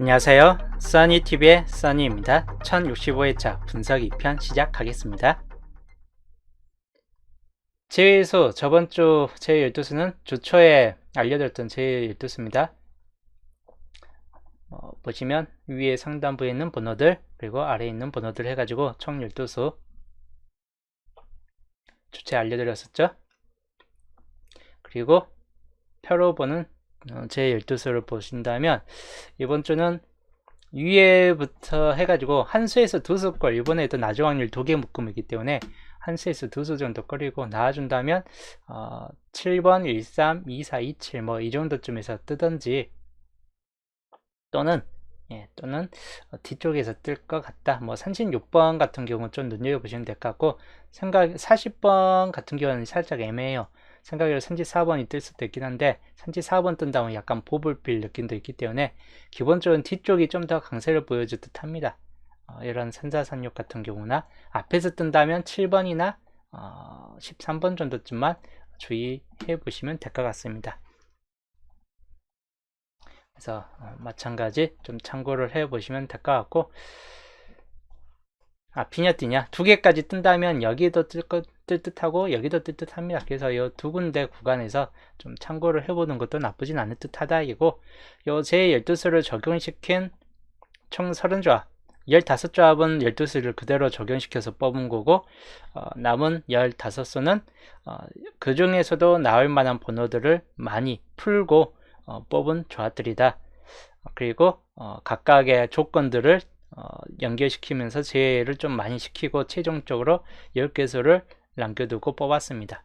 안녕하세요. 써니TV의 써니입니다. 1065회차 분석 2편 시작하겠습니다. 제외수, 저번주 제12수는 주초에 알려드렸던 제12수입니다. 보시면 위에 상단부에 있는 번호들 그리고 아래에 있는 번호들 해가지고 총 12수 주초에 알려드렸었죠. 그리고 표로 보는 제12수를 보신다면 이번 주는 위에부터 해가지고 한 수에서 두 수꼴, 이번에도 낮은 확률 2개 묶음이기 때문에 한 수에서 두 수 정도 꺼리고 나와준다면 7번, 13, 24, 27 뭐 이 정도쯤에서 뜨던지 또는 뒤쪽에서 뜰 것 같다. 뭐 36번 같은 경우는 좀 눈여겨보시면 될 것 같고 40번 같은 경우는 살짝 애매해요. 생각으로 34번이 뜰 수도 있긴 한데 34번 뜬다면 약간 보불빌 느낌도 있기 때문에 기본적으로 뒤쪽이 좀 더 강세를 보여줄 듯 합니다. 이런 산사산육 같은 경우나 앞에서 뜬다면 7번이나 13번 정도쯤만 주의해 보시면 될 것 같습니다. 그래서 마찬가지 좀 참고를 해 보시면 될 것 같고, 비냐 띠냐 두 개까지 뜬다면 여기도 뜰 듯하고 여기도 뜰 듯합니다. 그래서 이 두 군데 구간에서 좀 참고를 해보는 것도 나쁘진 않을 듯하다 이고, 요 제 12수를 적용시킨 총 30조합 15조합은 12수를 그대로 적용시켜서 뽑은 거고, 남은 15수는 그 중에서도 나올 만한 번호들을 많이 풀고 뽑은 조합들이다. 그리고 각각의 조건들을 연결시키면서 제외를 좀 많이 시키고 최종적으로 10개수를 남겨두고 뽑았습니다.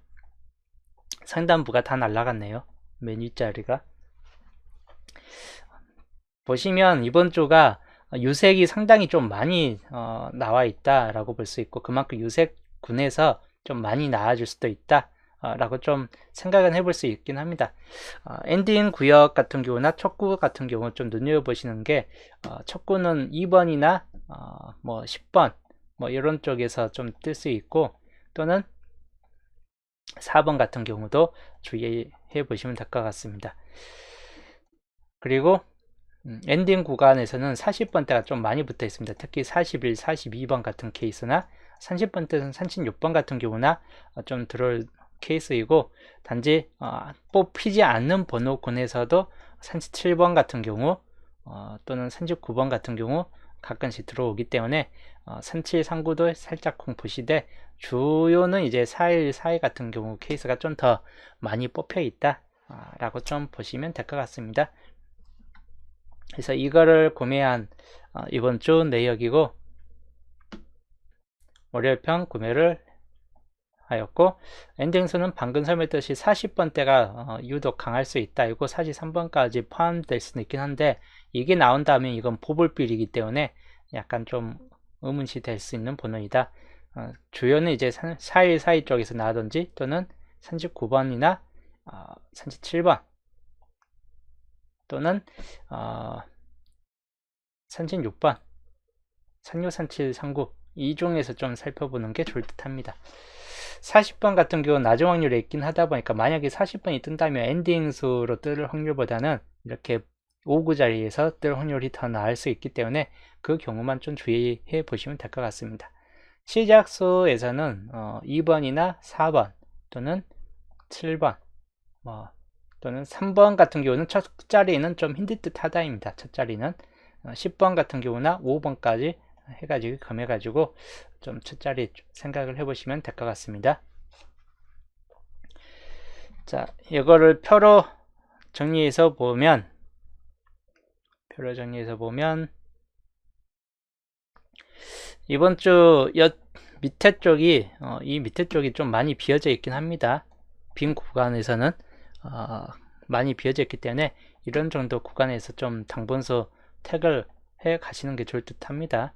상단부가 다 날라갔네요. 맨 윗자리가. 보시면 이번 주가 유색이 상당히 좀 많이 나와 있다 라고 볼 수 있고, 그만큼 유색군에서 좀 많이 나와줄 수도 있다 라고 좀 생각은 해볼 수 있긴 합니다. 엔딩 구역 같은 경우나 첫 구 같은 경우 좀 눈여겨보시는 게, 첫 구는 2번이나 뭐 10번 뭐 이런 쪽에서 좀 뜰 수 있고, 또는 4번 같은 경우도 주의해 보시면 될 것 같습니다. 그리고 엔딩 구간에서는 40번대가 좀 많이 붙어 있습니다. 특히 41, 42번 같은 케이스나 30번대는 36번 같은 경우나 좀 들어올 케이스이고, 단지 뽑히지 않는 번호군에서도 37번 같은 경우 또는 39번 같은 경우 가끔씩 들어오기 때문에 37, 39도 살짝 공부시되, 주요는 이제 41, 42 같은 경우 케이스가 좀 더 많이 뽑혀 있다 라고 좀 보시면 될 것 같습니다. 그래서 이거를 구매한 이번 주 내역이고, 월요일편 구매를 하였고, 엔딩수는 방금 설명했듯이 40번대가 유독 강할 수 있다. 이거 43번까지 포함될 수는 있긴 한데, 이게 나온다면 이건 보불빌이기 때문에 약간 좀 의문시 될 수 있는 번호이다. 주요는 이제 41, 42 쪽에서 나오든지 또는 39번이나 37번 또는 36번, 36, 37, 39 이 중에서 좀 살펴보는 게 좋을 듯 합니다. 40번 같은 경우는 낮은 확률에 있긴 하다 보니까, 만약에 40번이 뜬다면 엔딩 수로 뜰 확률보다는 이렇게 5구 자리에서 뜰 확률이 더 나을 수 있기 때문에 그 경우만 좀 주의해 보시면 될 것 같습니다. 시작수에서는 2번이나 4번 또는 7번 또는 3번 같은 경우는 첫 자리는 좀 힘들 듯 하다입니다. 첫 자리는 10번 같은 경우나 5번까지 해가지고 검해가지고 좀 첫 자리 생각을 해보시면 될 것 같습니다. 자, 이거를 표로 정리해서 보면 이번 주 밑에 쪽이 이 밑에 쪽이 좀 많이 비어져 있긴 합니다. 빈 구간에서는 많이 비어져 있기 때문에 이런 정도 구간에서 좀 당분수 택을 해 가시는 게 좋을 듯 합니다.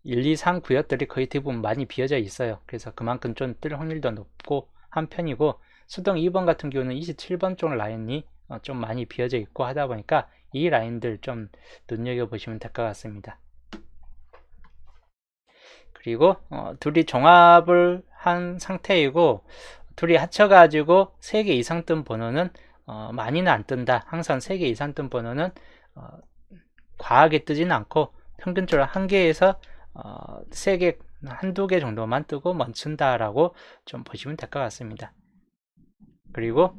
1, 2, 3 구역들이 거의 대부분 많이 비어져 있어요. 그래서 그만큼 좀 뜰 확률도 높고 한 편이고, 수동 2번 같은 경우는 27번 쪽 라인이 좀 많이 비어져 있고 하다 보니까 이 라인들 좀 눈여겨보시면 될 것 같습니다. 그리고 둘이 종합을 한 상태이고, 둘이 합쳐가지고 3개 이상 뜬 번호는 많이는 안 뜬다. 항상 3개 이상 뜬 번호는 과하게 뜨지는 않고 평균적으로 한 개에서 3개, 한두 개 정도만 뜨고 멈춘다라고 좀 보시면 될 것 같습니다. 그리고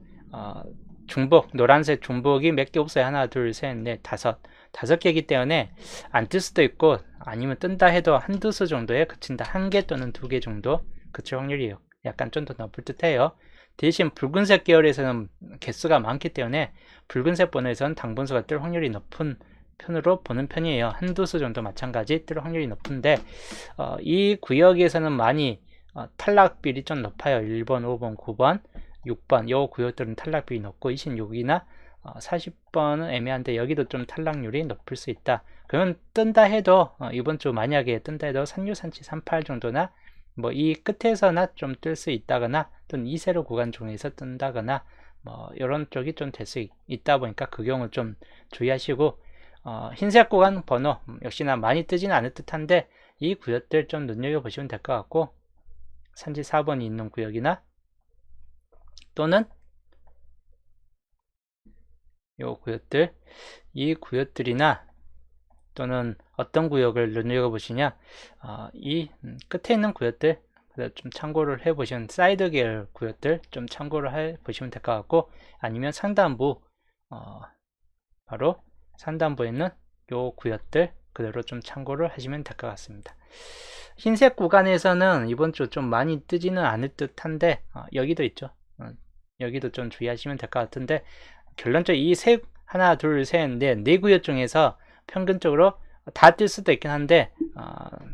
중복, 노란색 중복이 몇 개 없어요. 하나, 둘, 셋, 넷, 다섯 개이기 때문에 안 뜰 수도 있고, 아니면 뜬다 해도 한두 수 정도에 그친다. 한 개 또는 2개 정도 그칠 확률이 약간 좀 더 높을 듯 해요. 대신 붉은색 계열에서는 개수가 많기 때문에 붉은색 번호에서는 당분수가 뜰 확률이 높은 편으로 보는 편이에요. 한두 수 정도 마찬가지 뜰 확률이 높은데, 이 구역에서는 많이 탈락비율이 좀 높아요. 1번, 5번, 9번, 6번 요 구역들은 탈락비율이 높고 26이나 40번은 애매한데 여기도 좀 탈락률이 높을 수 있다. 그러면 뜬다 해도 이번 주 만약에 뜬다 해도 36, 37, 38 정도나 뭐 이 끝에서나 좀 뜰 수 있다거나 또는 이 세로 구간 중에서 뜬다거나 뭐 이런 쪽이 좀 될 수 있다 보니까 그 경우 좀 주의하시고, 흰색 구간 번호 역시나 많이 뜨지는 않을 듯한데 이 구역들 좀 눈여겨보시면 될 것 같고, 산지 4번이 있는 구역이나 또는 요 구역들, 이 구역들이나 또는 어떤 구역을 눈여겨보시냐, 이 끝에 있는 구역들 좀 참고를 해보시면, 사이드 계열 구역들 좀 참고를 해보시면 될 것 같고, 아니면 상단부, 바로 상단부에 있는 요 구역들 그대로 좀 참고를 하시면 될 것 같습니다. 흰색 구간에서는 이번 주 좀 많이 뜨지는 않을 듯한데 여기도 있죠. 여기도 좀 주의하시면 될 것 같은데, 결론적으로 이 하나, 둘, 셋, 네 구역 중에서 평균적으로 다 뜰 수도 있긴 한데,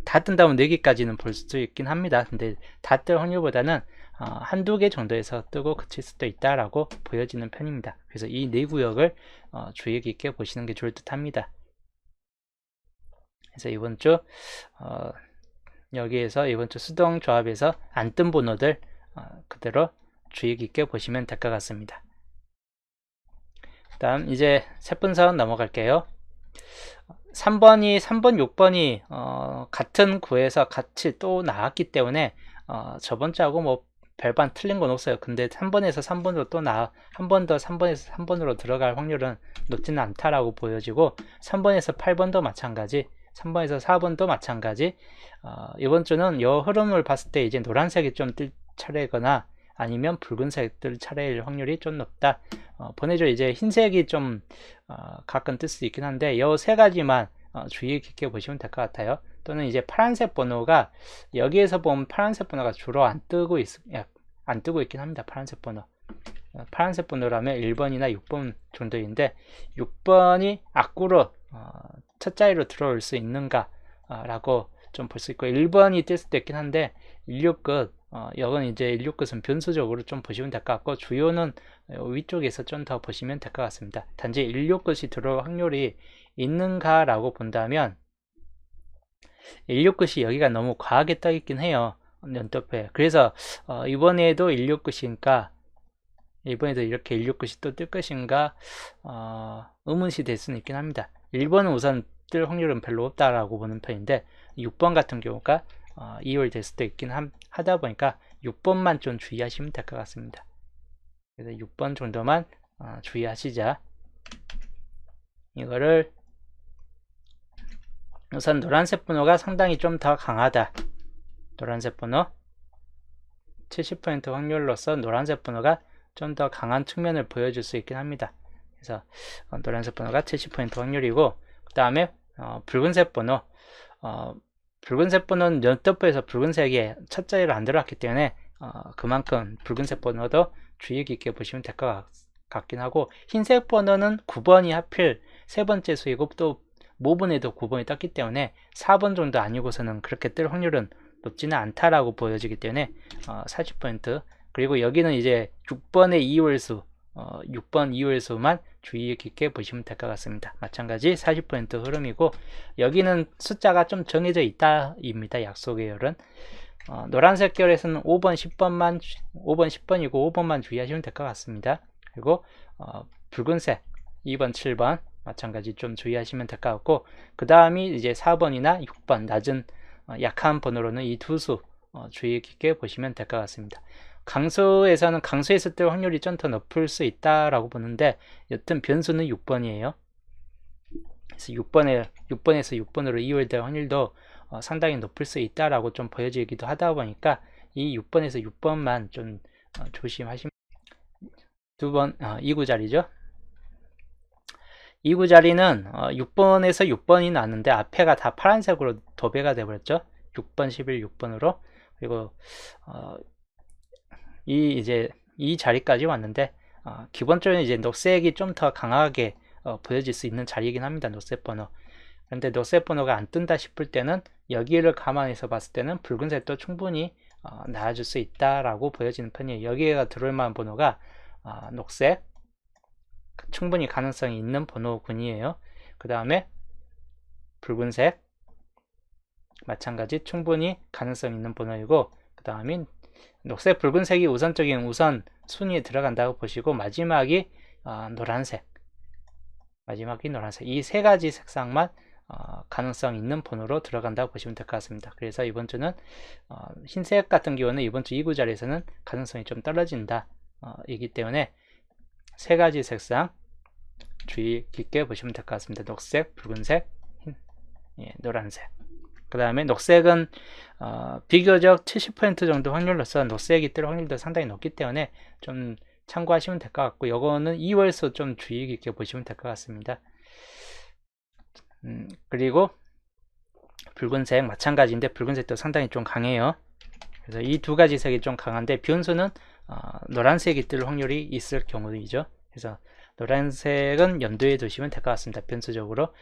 다 뜬다면 4개까지는 볼 수도 있긴 합니다. 근데 다 뜰 확률보다는 한두 개 정도에서 뜨고 그칠 수도 있다라고 보여지는 편입니다. 그래서 이 4구역을 주의 깊게 보시는 게 좋을 듯 합니다. 그래서 이번 주 여기에서 이번 주 수동 조합에서 안 뜬 번호들 그대로 주의 깊게 보시면 될 것 같습니다. 다음 이제 세분선 넘어갈게요. 3번, 6번이 같은 구에서 같이 또 나왔기 때문에 저번 주하고 뭐 별반 틀린 건 없어요. 근데 3번에서 3번으로 또 한 번 더 3번에서 3번으로 들어갈 확률은 높지는 않다라고 보여지고, 3번에서 8번도 마찬가지, 3번에서 4번도 마찬가지. 이번 주는 이 흐름을 봤을 때 이제 노란색이 좀 뜰 차례거나 아니면 붉은색 뜰 차례일 확률이 좀 높다. 보내줘 이제 흰색이 좀 가끔 뜰 수 있긴 한데 이 세 가지만 주의 깊게 보시면 될 것 같아요. 또는 이제 파란색 번호가, 여기에서 보면 파란색 번호가 주로 안 뜨고 있긴 합니다. 파란색 번호. 파란색 번호라면 1번이나 6번 정도인데 6번이 악구로 첫 자리로 들어올 수 있는가 라고 좀 볼 수 있고, 1번이 뜰 수도 있긴 한데 16끝, 이건 이제 16끝은 변수적으로 좀 보시면 될 것 같고, 주요는 위쪽에서 좀 더 보시면 될 것 같습니다. 단지 16끝이 들어올 확률이 있는가 라고 본다면 16끝이 여기가 너무 과하게 떠 있긴 해요. 연도표에. 그래서 이번에도 16끝이니까 이번에도 이렇게 16끝이 또 뜰 것인가 의문시 될 수는 있긴 합니다. 1번은 우선 뜰 확률은 별로 없다라고 보는 편인데 6번 같은 경우가 2월 될 수도 있긴 하다 보니까 6번만 좀 주의하시면 될 것 같습니다. 그래서 6번 정도만 주의하시자. 이거를 우선 노란색 번호가 상당히 좀 더 강하다. 노란색 번호 70% 확률로서 노란색 번호가 좀 더 강한 측면을 보여줄 수 있긴 합니다. 그래서 노란색 번호가 70% 확률이고, 그 다음에 붉은색 번호, 붉은색 번호는 연도표에서 붉은색이 첫 자리로 안 들어왔기 때문에 그만큼 붉은색 번호도 주의 깊게 보시면 될 것 같긴 하고, 흰색 번호는 9번이 하필 세 번째 수이고 또 모분에도 9번이 떴기 때문에 4번 정도 아니고서는 그렇게 뜰 확률은 높지는 않다라고 보여지기 때문에 40%, 그리고 여기는 이제 6번의 2월수 6번 2월수만 주의 깊게 보시면 될 것 같습니다. 마찬가지 40% 흐름이고, 여기는 숫자가 좀 정해져 있다 입니다. 약소 계열은 노란색 계열에서는 5번 10번이고 5번만 주의하시면 될 것 같습니다. 그리고 붉은색 2번 7번 마찬가지 좀 주의하시면 될 것 같고, 그 다음이 이제 4번이나 6번 낮은 약한 번호로는 이 두 수 주의 깊게 보시면 될 것 같습니다. 강수에서는 강수에서 뜰 확률이 좀 더 높을 수 있다라고 보는데, 여튼 변수는 6번이에요. 그래서 6번에서 6번으로 이월될 확률도 상당히 높을 수 있다라고 좀 보여지기도 하다 보니까 이 6번에서 6번만 좀 조심하시면. 2번 2구 자리죠. 2구 자리는 6번에서 6번이 나왔는데 앞에가 다 파란색으로 도배가 되어버렸죠. 6번, 11, 6번으로. 그리고 이 자리까지 왔는데 기본적으로 이제 녹색이 좀 더 강하게 보여질 수 있는 자리이긴 합니다. 녹색 번호. 그런데 녹색 번호가 안 뜬다 싶을 때는 여기를 감안해서 봤을 때는 붉은색도 충분히 나와줄 수 있다라고 보여지는 편이에요. 여기가 들어올 만한 번호가 녹색, 충분히 가능성이 있는 번호군이에요. 그 다음에 붉은색, 마찬가지 충분히 가능성 있는 번호이고, 그 다음에 녹색, 붉은색이 우선적인 우선 순위에 들어간다고 보시고, 마지막이 노란색, 이 세 가지 색상만 가능성 있는 번호로 들어간다고 보시면 될 것 같습니다. 그래서 이번 주는 흰색 같은 경우는 이번 주 2구 자리에서는 가능성이 좀 떨어진다 이기 때문에 세 가지 색상 주의 깊게 보시면 될 것 같습니다. 녹색, 붉은색, 노란색. 그 다음에 녹색은 비교적 70% 정도 확률로서 녹색이 뜰 확률도 상당히 높기 때문에 좀 참고하시면 될 것 같고, 요거는 2월수 좀 주의 깊게 보시면 될 것 같습니다. 그리고 붉은색 마찬가지인데 붉은색도 상당히 좀 강해요. 그래서 이 두 가지 색이 좀 강한데 변수는 노란색이 뜰 확률이 있을 경우이죠. 그래서 노란색은 염두에 두시면 될 것 같습니다. 변수적으로.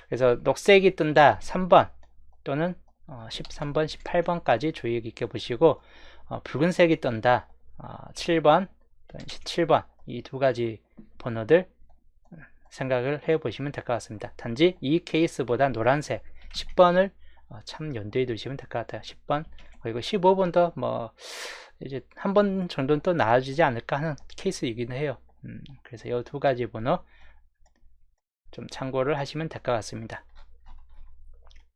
그래서 녹색이 뜬다 3번 또는 13번, 18번까지 주의 깊게 보시고, 붉은색이 뜬다 7번, 17번 이 두 가지 번호들 생각을 해 보시면 될 것 같습니다. 단지 이 케이스보다 노란색 10번을 참 염두에 두시면 될 것 같아요. 10번 그리고 15번도 뭐 이제 한 번 정도는 또 나아지지 않을까 하는 케이스이기는 해요. 그래서 이 두 가지 번호 좀 참고를 하시면 될 것 같습니다.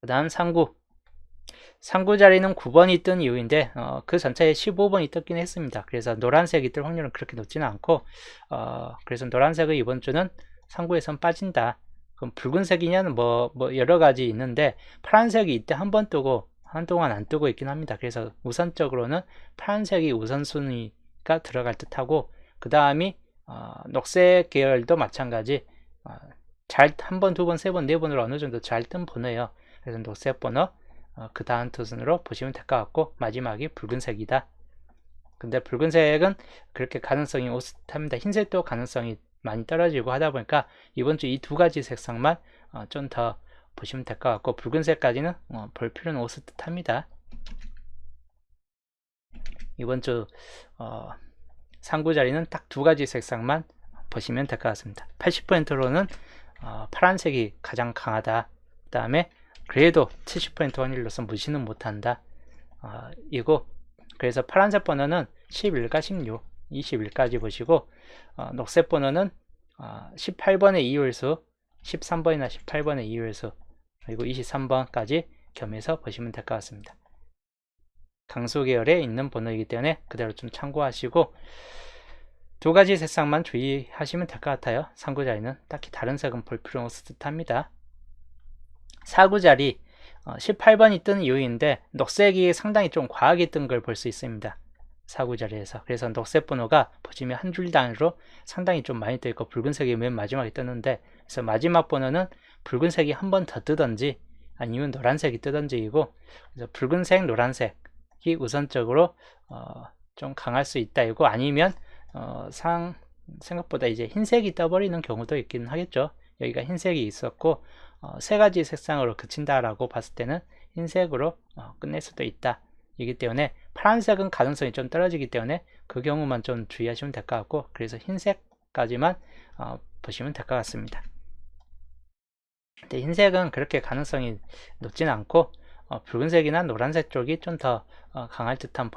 그 다음 상구 자리는 9번이 뜬 이유인데 그 전체에 15번이 떴긴 했습니다. 그래서 노란색이 뜰 확률은 그렇게 높지는 않고 그래서 노란색은 이번 주는 상구에선 빠진다. 그럼 붉은색이냐는 뭐 여러 가지 있는데 파란색이 이때 한 번 뜨고 한동안 안 뜨고 있긴 합니다. 그래서 우선적으로는 파란색이 우선순위가 들어갈 듯하고, 그 다음이 녹색 계열도 마찬가지 잘 한 번, 두 번, 세 번, 네 번으로 어느 정도 잘 뜬 번호예요. 그래서 녹색 번호 그 다음 투순으로 보시면 될 것 같고, 마지막이 붉은색이다. 근데 붉은색은 그렇게 가능성이 오슷합니다. 흰색도 가능성이 많이 떨어지고 하다 보니까 이번 주 이 두 가지 색상만 좀 더 보시면 될 것 같고, 붉은색까지는 볼 필요는 없을 듯 합니다. 이번 주 상구 자리는 딱 두 가지 색상만 보시면 될 것 같습니다. 80%로는 파란색이 가장 강하다. 그 다음에 그래도 70% 확률로서 무시는 못한다. 이거 그래서 파란색 번호는 11과 16, 21까지 보시고, 녹색 번호는 18번의 이율수, 13번이나 18번의 이율수, 그리고 23번까지 겸해서 보시면 될 것 같습니다. 강수 계열에 있는 번호이기 때문에 그대로 좀 참고하시고, 두 가지 색상만 주의하시면 될 것 같아요. 상구 자리는 딱히 다른 색은 볼 필요 없을 듯 합니다. 4구 자리 18번이 뜬 이유인데 녹색이 상당히 좀 과하게 뜬 걸 볼 수 있습니다. 4구 자리에서. 그래서 녹색 번호가 보시면 한 줄 단위로 상당히 좀 많이 떠있고 붉은색이 맨 마지막에 떴는데, 그래서 마지막 번호는 붉은색이 한 번 더 뜨던지 아니면 노란색이 뜨던지이고, 그래서 붉은색, 노란색이 우선적으로 좀 강할 수 있다 이고, 아니면 생각보다 이제 흰색이 떠버리는 경우도 있긴 하겠죠. 여기가 흰색이 있었고 세 가지 색상으로 그친다라고 봤을 때는 흰색으로 끝낼 수도 있다. 이기 때문에 파란색은 가능성이 좀 떨어지기 때문에 그 경우만 좀 주의하시면 될 것 같고, 그래서 흰색까지만 보시면 될 것 같습니다. 근데 흰색은 그렇게 가능성이 높지는 않고 붉은색이나 노란색 쪽이 좀 더 강할 듯한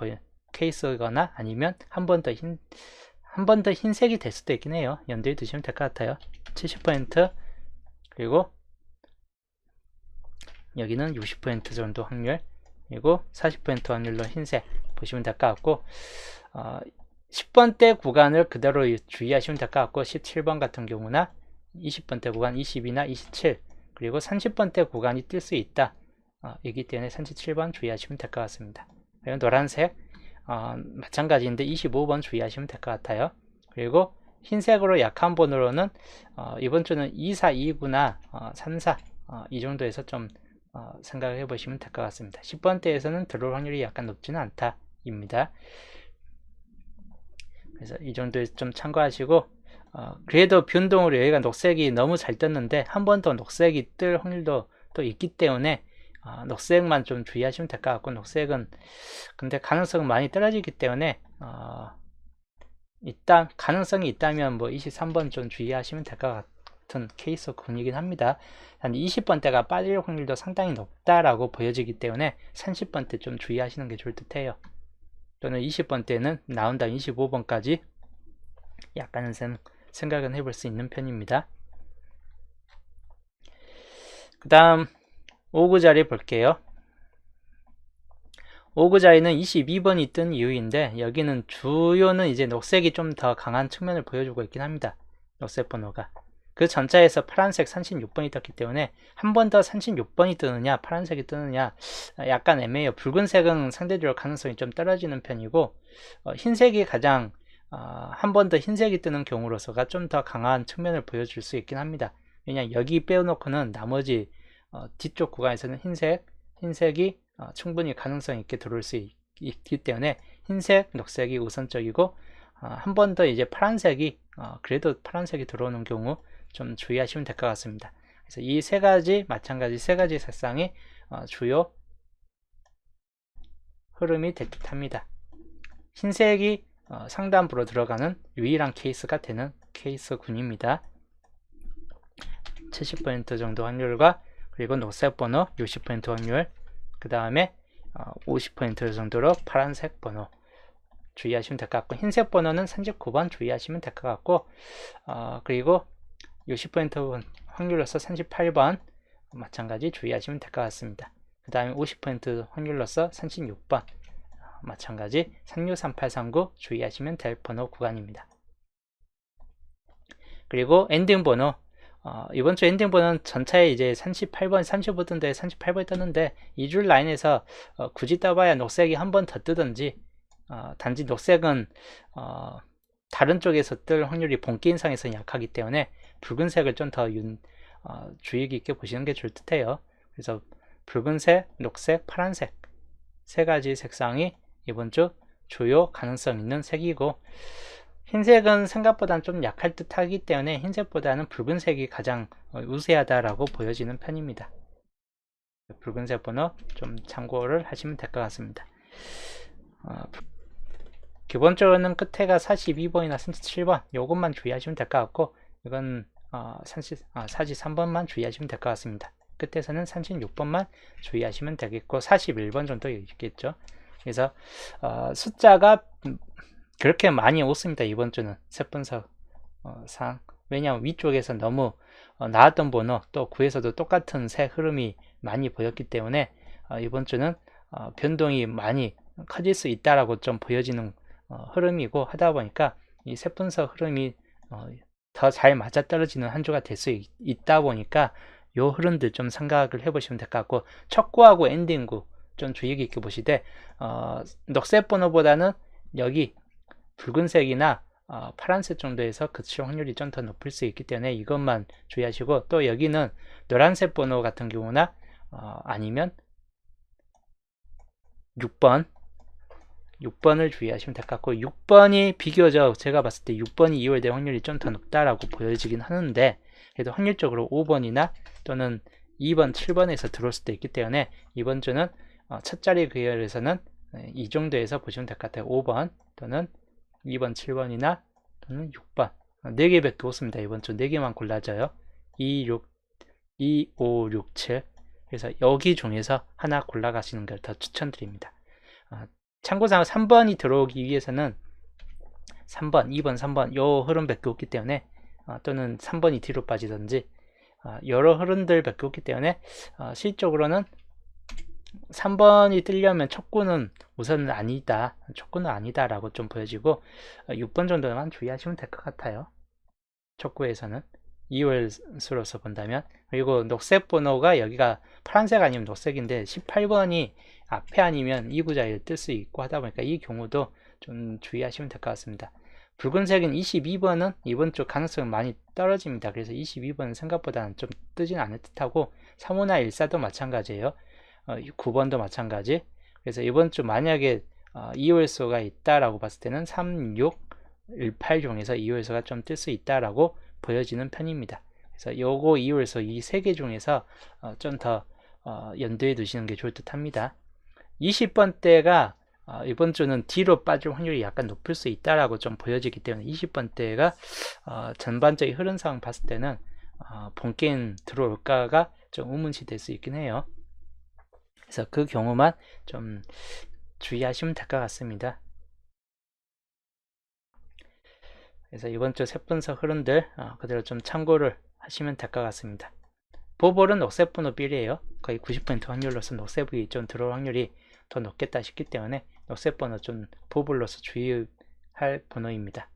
케이스거나 아니면 한 번 더 흰색이 될 수도 있긴 해요. 염두에 두시면 될 것 같아요. 70% 그리고 여기는 60% 정도 확률, 그리고 40% 확률로 흰색 보시면 될 것 같고, 10번대 구간을 그대로 주의하시면 될 것 같고, 17번 같은 경우나 20번대 구간 20이나 27 그리고 30번대 구간이 뜰 수 있다. 이기 때문에 37번 주의하시면 될 것 같습니다. 그리고 노란색 마찬가지인데 25번 주의하시면 될 것 같아요. 그리고 흰색으로 약한 번호로는 이번 주는 24, 29나 34 이 정도에서 좀 생각을 해보시면 될 것 같습니다. 10번대에서는 들어올 확률이 약간 높지는 않다 입니다. 그래서 이 정도에 좀 참고하시고 그래도 변동으로 여기가 녹색이 너무 잘 떴는데 한 번 더 녹색이 뜰 확률도 또 있기 때문에 녹색만 좀 주의하시면 될 것 같고, 녹색은 근데 가능성은 많이 떨어지기 때문에 일단 가능성이 있다면 뭐 23번 좀 주의하시면 될 것 같은 케이스 군이긴 합니다. 한 20번대가 빠질 확률도 상당히 높다라고 보여지기 때문에 30번대 좀 주의하시는 게 좋을 듯 해요. 또는 20번대는 나온다 25번까지 약간은 생각은 해볼 수 있는 편입니다. 그 다음 5구 자리 볼게요. 5구 자리는 22번이 뜬 이유인데, 여기는 주요는 이제 녹색이 좀 더 강한 측면을 보여주고 있긴 합니다. 녹색 번호가 그 전자에서 파란색 36번이 떴기 때문에 한 번 더 36번이 뜨느냐 파란색이 뜨느냐 약간 애매해요. 붉은색은 상대적으로 가능성이 좀 떨어지는 편이고, 흰색이 가장 한 번 더 흰색이 뜨는 경우로서가 좀 더 강한 측면을 보여줄 수 있긴 합니다. 왜냐 여기 빼놓고는 나머지 뒤쪽 구간에서는 흰색이 충분히 가능성 있게 들어올 수 있기 때문에 흰색, 녹색이 우선적이고, 한 번 더 이제 파란색이 그래도 파란색이 들어오는 경우 좀 주의하시면 될 것 같습니다. 그래서 이 세 가지 마찬가지 세 가지 색상이 주요 흐름이 될 듯합니다. 흰색이 상단부로 들어가는 유일한 케이스가 되는 케이스군입니다. 70% 정도 확률과 그리고 녹색 번호 60% 확률, 그 다음에 50% 정도로 파란색 번호 주의하시면 될 것 같고, 흰색 번호는 39번 주의하시면 될 것 같고, 그리고 60% 확률로서 38번 마찬가지 주의하시면 될 것 같습니다. 그 다음에 50% 확률로서 36번 마찬가지 363839 주의하시면 될 번호 구간입니다. 그리고 엔딩 번호 이번 주 엔딩 번호는 전차에 이제 38번, 35던데 38번이 떴는데 2줄 라인에서 굳이 떠봐야 녹색이 한 번 더 뜨든지, 단지 녹색은 다른 쪽에서 뜰 확률이 본기 인상에서 약하기 때문에 붉은색을 좀 더 주의 깊게 보시는 게 좋을 듯해요. 그래서 붉은색, 녹색, 파란색 세 가지 색상이 이번 주 주요 가능성 있는 색이고, 흰색은 생각보다는 좀 약할 듯 하기 때문에 흰색보다는 붉은색이 가장 우세하다라고 보여지는 편입니다. 붉은색 번호 좀 참고를 하시면 될 것 같습니다. 기본적으로는 끝에가 42번이나 37번 요것만 주의하시면 될 것 같고, 이건 43번만 주의하시면 될 것 같습니다. 끝에서는 36번만 주의하시면 되겠고 41번 정도 있겠죠. 그래서 숫자가 그렇게 많이 없습니다. 이번 주는 색분석 상. 왜냐하면 위쪽에서 너무 나왔던 번호 또 구에서도 똑같은 색 흐름이 많이 보였기 때문에 이번 주는 변동이 많이 커질 수 있다라고 좀 보여지는 흐름이고, 하다 보니까 이 색분석 흐름이 더 잘 맞아떨어지는 한 주가 될 수 있다 보니까 요 흐름들 좀 생각을 해보시면 될 것 같고, 첫 구하고 엔딩구 좀 주의 깊게 보시되, 녹색 번호보다는 여기 붉은색이나 파란색 정도에서 그칠 확률이 좀 더 높을 수 있기 때문에 이것만 주의하시고, 또 여기는 노란색 번호 같은 경우나 아니면 6번을 주의하시면 될 것 같고, 6번이 비교적 제가 봤을 때 6번이 2월 될 확률이 좀 더 높다라고 보여지긴 하는데, 그래도 확률적으로 5번이나 또는 2번, 7번에서 들어올 수도 있기 때문에 이번 주는 첫 자리 계열에서는 이 정도에서 보시면 될 것 같아요. 5번 또는 2번, 7번이나 또는 6번 4개밖에 없습니다. 이번 주 4개만 골라져요. 2, 5, 6, 7 그래서 여기 중에서 하나 골라가시는 걸 더 추천드립니다. 참고상 3번이 들어오기 위해서는 3번, 2번, 3번 요 흐름밖에 없기 때문에 또는 3번이 뒤로 빠지든지 여러 흐름들밖에 없기 때문에 실적으로는 3번이 뜨려면 촉구는 우선은 아니다. 촉구는 아니다 라고 좀 보여지고 6번 정도만 주의하시면 될 것 같아요. 촉구에서는. 2월 수로서 본다면. 그리고 녹색 번호가 여기가 파란색 아니면 녹색인데 18번이 앞에 아니면 2구 자리를 뜰 수 있고 하다 보니까 이 경우도 좀 주의하시면 될 것 같습니다. 붉은색인 22번은 이번 주 가능성은 많이 떨어집니다. 그래서 22번은 생각보다는 좀 뜨진 않을 듯하고 3호나 14도 마찬가지예요. 9번도 마찬가지. 그래서 이번 주 만약에 2월수가 있다라고 봤을 때는 3, 6, 18 중에서 2월수가 좀 뜰 수 있다라고 보여지는 편입니다. 그래서 요거 2월수 이 세 개 중에서 좀 더 염두에 두시는 게 좋을 듯 합니다. 20번대가 이번 주는 뒤로 빠질 확률이 약간 높을 수 있다라고 좀 보여지기 때문에 20번대가 전반적인 흐름 상황 봤을 때는 본게임 들어올까가 좀 의문시 될 수 있긴 해요. 그래서 그 경우만 좀 주의하시면 될 것 같습니다. 그래서 이번 주 색분석 흐름들 그대로 좀 참고를 하시면 될 것 같습니다. 보볼은 녹색 번호 빌이에요. 거의 90% 확률로서 녹색이 좀 들어올 확률이 더 높겠다 싶기 때문에 녹색 번호 좀 보볼로서 주의할 번호입니다.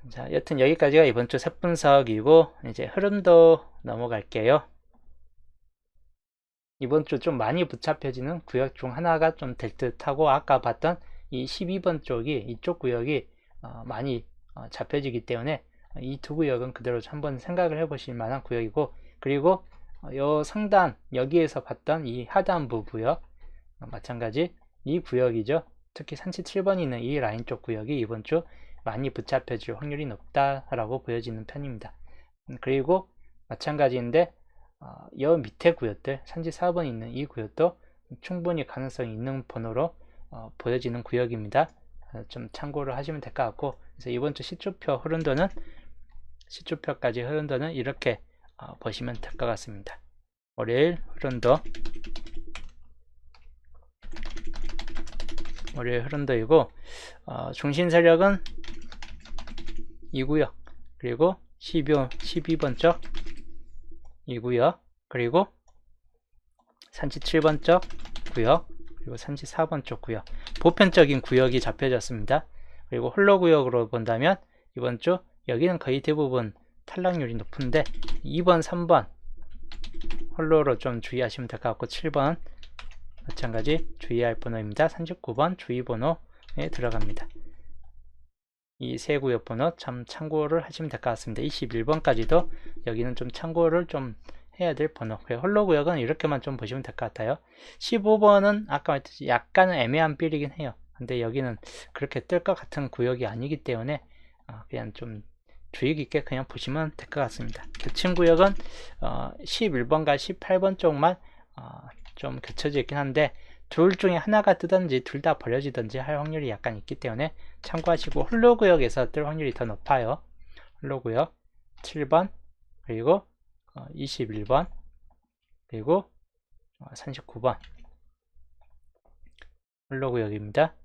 자, 여튼 여기까지가 이번 주 색분석이고 이제 흐름도 넘어갈게요. 이번 주 좀 많이 붙잡혀지는 구역 중 하나가 좀 될 듯하고 아까 봤던 이 12번 쪽이 이쪽 구역이 많이 잡혀지기 때문에 이 두 구역은 그대로 한번 생각을 해 보실 만한 구역이고, 그리고 요 상단 여기에서 봤던 이 하단부 구역 마찬가지 이 구역이죠. 특히 37번 있는 이 라인 쪽 구역이 이번 주 많이 붙잡혀질 확률이 높다라고 보여지는 편입니다. 그리고 마찬가지인데 여 밑에 구역들 34번 있는 이 구역도 충분히 가능성이 있는 번호로 보여지는 구역입니다. 좀 참고를 하시면 될 것 같고, 그래서 이번 주 시초표까지 흐름도는 이렇게 보시면 될 것 같습니다. 월요일 흐름도이고 중심 세력은 이 구역, 그리고 12번 쪽 이 구역, 그리고 37번 쪽 구역, 그리고 34번 쪽 구역, 보편적인 구역이 잡혀졌습니다. 그리고 홀로 구역으로 본다면 이번 주 여기는 거의 대부분 탈락률이 높은데 2번, 3번 홀로로 좀 주의하시면 될 것 같고 7번 마찬가지 주의할 번호입니다. 39번 주의 번호에 들어갑니다. 이 세 구역 번호 참 참고를 하시면 될 것 같습니다. 21번까지도 여기는 좀 참고를 좀 해야 될 번호. 홀로 구역은 이렇게만 좀 보시면 될 것 같아요. 15번은 아까 말했듯이 약간은 애매한 빌이긴 해요. 근데 여기는 그렇게 뜰 것 같은 구역이 아니기 때문에 그냥 좀 주의 깊게 그냥 보시면 될 것 같습니다. 겹친 구역은 11번과 18번 쪽만 좀 겹쳐져 있긴 한데 둘 중에 하나가 뜨든지 둘 다 버려지든지 할 확률이 약간 있기 때문에 참고하시고, 홀로 구역에서 뜰 확률이 더 높아요. 홀로 구역 7번, 그리고 21번, 그리고 39번 홀로 구역입니다.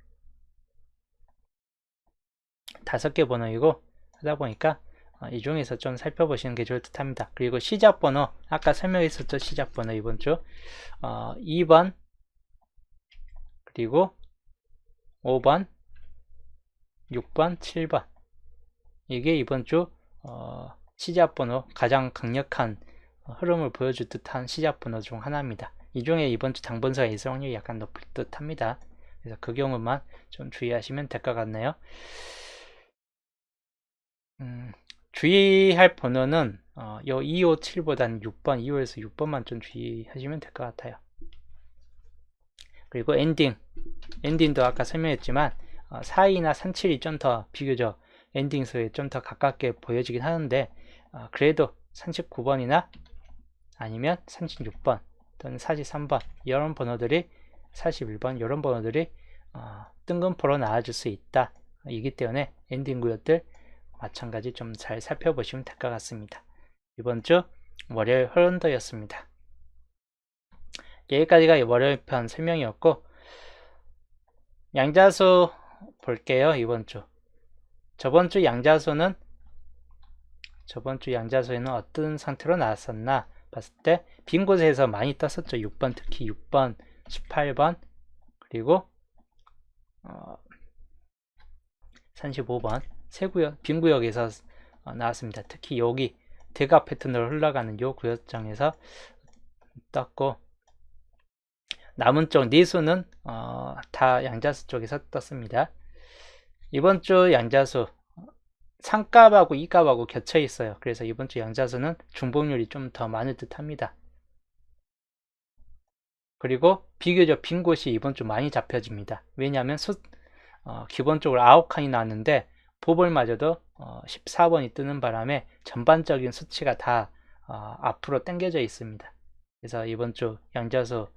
5개 번호이고 하다 보니까 이 중에서 좀 살펴보시는 게 좋을 듯 합니다. 그리고 시작 번호 아까 설명했었죠. 시작 번호 이번 주 2번, 그리고 5번, 6번, 7번 이게 이번 주 시작 번호 가장 강력한 흐름을 보여줄 듯한 시작 번호 중 하나입니다. 이 중에 이번 주 당번서가 있을 확률이 약간 높을 듯 합니다. 그래서 그 경우만 좀 주의하시면 될 것 같네요. 주의할 번호는 요 257보다는 6번, 2호에서 6번만 좀 주의하시면 될 것 같아요. 그리고 엔딩도 아까 설명했지만 42나 37이 좀 더 비교적 엔딩수에 좀 더 가깝게 보여지긴 하는데 그래도 39번이나 아니면 36번 또는 43번 이런 번호들이 41번 이런 번호들이 뜬금포로 나와줄 수 있다 이기 때문에 엔딩 구역들 마찬가지 좀 잘 살펴보시면 될 것 같습니다. 이번 주 월요일 흐름도였습니다. 여기까지가 월요일 편 설명이었고, 양자수 볼게요. 이번 주 저번 주 양자수에는 어떤 상태로 나왔었나 봤을 때 빈 곳에서 많이 떴었죠. 6번, 특히 6번, 18번, 그리고 35번 세 구역, 빈 구역에서 나왔습니다. 특히 여기 대각 패턴으로 흘러가는 요 구역장에서 떴고, 남은 쪽 내수는 다 양자수 쪽에서 떴습니다. 이번 주 양자수 상값하고 이값하고 겹쳐 있어요. 그래서 이번 주 양자수는 중복률이 좀 더 많을 듯 합니다. 그리고 비교적 빈 곳이 이번 주 많이 잡혀집니다. 왜냐하면 기본적으로 9칸이 나왔는데 보벌마저도 14번이 뜨는 바람에 전반적인 수치가 다 앞으로 당겨져 있습니다. 그래서 이번 주 양자수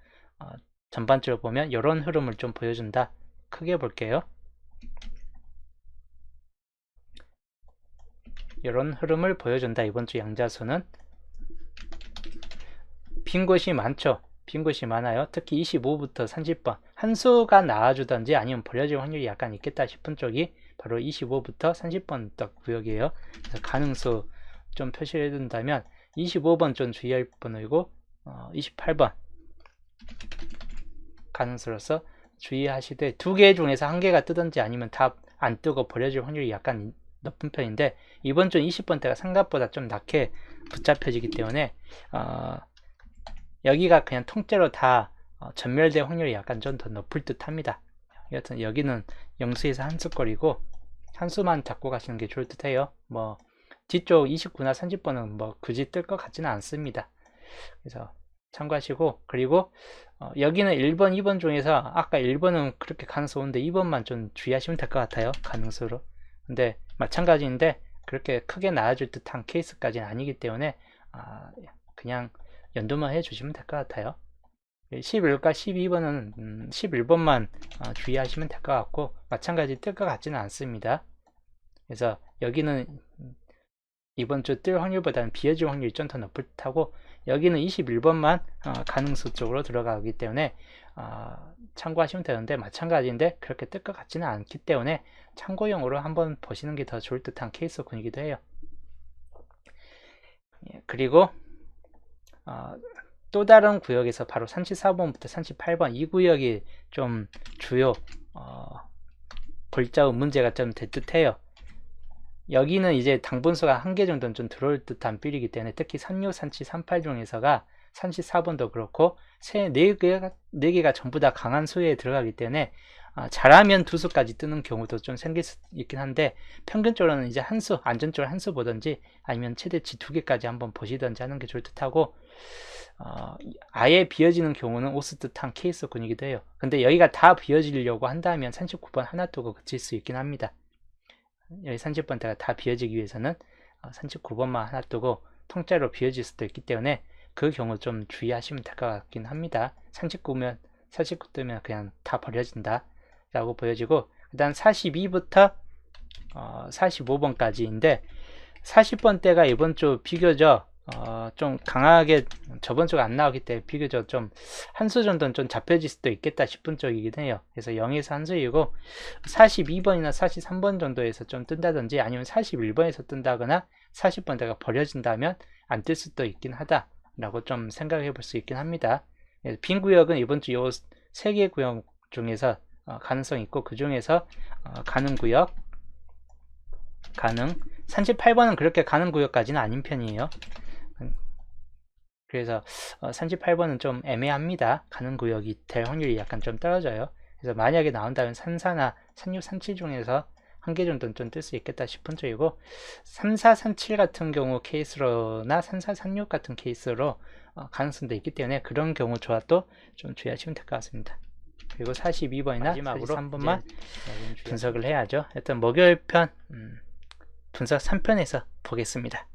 전반적으로 보면 이런 흐름을 좀 보여준다. 크게 볼게요. 이런 흐름을 보여준다. 이번 주 양자수는 빈 곳이 많죠. 빈 곳이 많아요. 특히 25부터 30번 한 수가 나와주던지 아니면 버려질 확률이 약간 있겠다 싶은 쪽이 바로 25부터 30번 구역이에요. 그래서 가능수 좀 표시를 해둔다면 25번 좀 주의할 번호이고 28번 가능수로서 주의하시되, 두 개 중에서 한 개가 뜨든지 아니면 다 안 뜨고 버려질 확률이 약간 높은 편인데, 이번 주 20번대가 생각보다 좀 낮게 붙잡혀지기 때문에 여기가 그냥 통째로 다 전멸될 확률이 약간 좀 더 높을 듯 합니다. 여튼 여기는 영수에서 한수거리고 한 수만 잡고 가시는 게 좋을 듯 해요. 뭐 뒤쪽 29나 30번은 뭐 굳이 뜰 것 같지는 않습니다. 그래서 참고하시고, 그리고 여기는 1번, 2번 중에서 아까 1번은 그렇게 가능성 오는데 2번만 좀 주의하시면 될 것 같아요. 가능수로. 근데 마찬가지인데 그렇게 크게 나아질 듯한 케이스까지는 아니기 때문에 그냥 연두만 해주시면 될 것 같아요. 11과 12번은 11번만 주의하시면 될 것 같고, 마찬가지 뜰 것 같지는 않습니다. 그래서 여기는 이번 주 뜰 확률보다는 비어질 확률이 좀 더 높을 듯하고, 여기는 21번만 가능수 쪽으로 들어가기 때문에 참고하시면 되는데, 마찬가지인데 그렇게 뜰 것 같지는 않기 때문에 참고용으로 한번 보시는 게 더 좋을 듯한 케이스군이기도 해요. 그리고 또 다른 구역에서 바로 34번부터 38번 이 구역이 좀 주요 골자의 문제가 좀 될 듯해요. 여기는 이제 당분수가 한 개 정도는 좀 들어올 듯한 빌이기 때문에 특히 36, 37, 38 중에서가 34번도 그렇고 4개가 전부 다 강한 수에 들어가기 때문에 잘하면 두 수까지 뜨는 경우도 좀 생길 수 있긴 한데, 평균적으로는 이제 한 수, 안전적으로 한 수 보든지 아니면 최대치 2개까지 한번 보시든지 하는 게 좋을 듯하고, 아예 비어지는 경우는 오스 듯한 케이스군이기도 해요. 근데 여기가 다 비어지려고 한다면 39번 하나 두고 그칠 수 있긴 합니다. 여기 30번대가 다 비어지기 위해서는 39번만 하나 두고 통째로 비어질 수도 있기 때문에 그 경우 좀 주의하시면 될 것 같긴 합니다. 39면 49 뜨면 그냥 다 버려진다 라고 보여지고, 그 다음 42부터 45번까지인데 40번대가 이번 주 비교적 좀 강하게 저번 주가 안 나오기 때문에 비교적 좀 한 수 정도는 좀 잡혀질 수도 있겠다 싶은 쪽이긴 해요. 그래서 0에서 한 수이고, 42번이나 43번 정도에서 좀 뜬다든지 아니면 41번에서 뜬다거나 40번대가 버려진다면 안 뜰 수도 있긴 하다 라고 좀 생각해 볼 수 있긴 합니다. 빈 구역은 이번 주 요 3개 구역 중에서 가능성이 있고, 그 중에서 가능 구역, 38번은 그렇게 가능 구역까지는 아닌 편이에요. 그래서 38번은 좀 애매합니다. 가능 구역이 될 확률이 약간 좀 떨어져요. 그래서 만약에 나온다면 34나 36, 37 중에서 한 개 정도는 좀 뜰 수 있겠다 싶은 쪽이고, 34, 37 같은 경우 케이스로나 34, 36 같은 케이스로 가능성도 있기 때문에 그런 경우 조합도 좀 주의하시면 될 것 같습니다. 그리고 42번이나 마지막으로 43번만 분석을 해야죠. 일단 목요일 편 분석 3편에서 보겠습니다.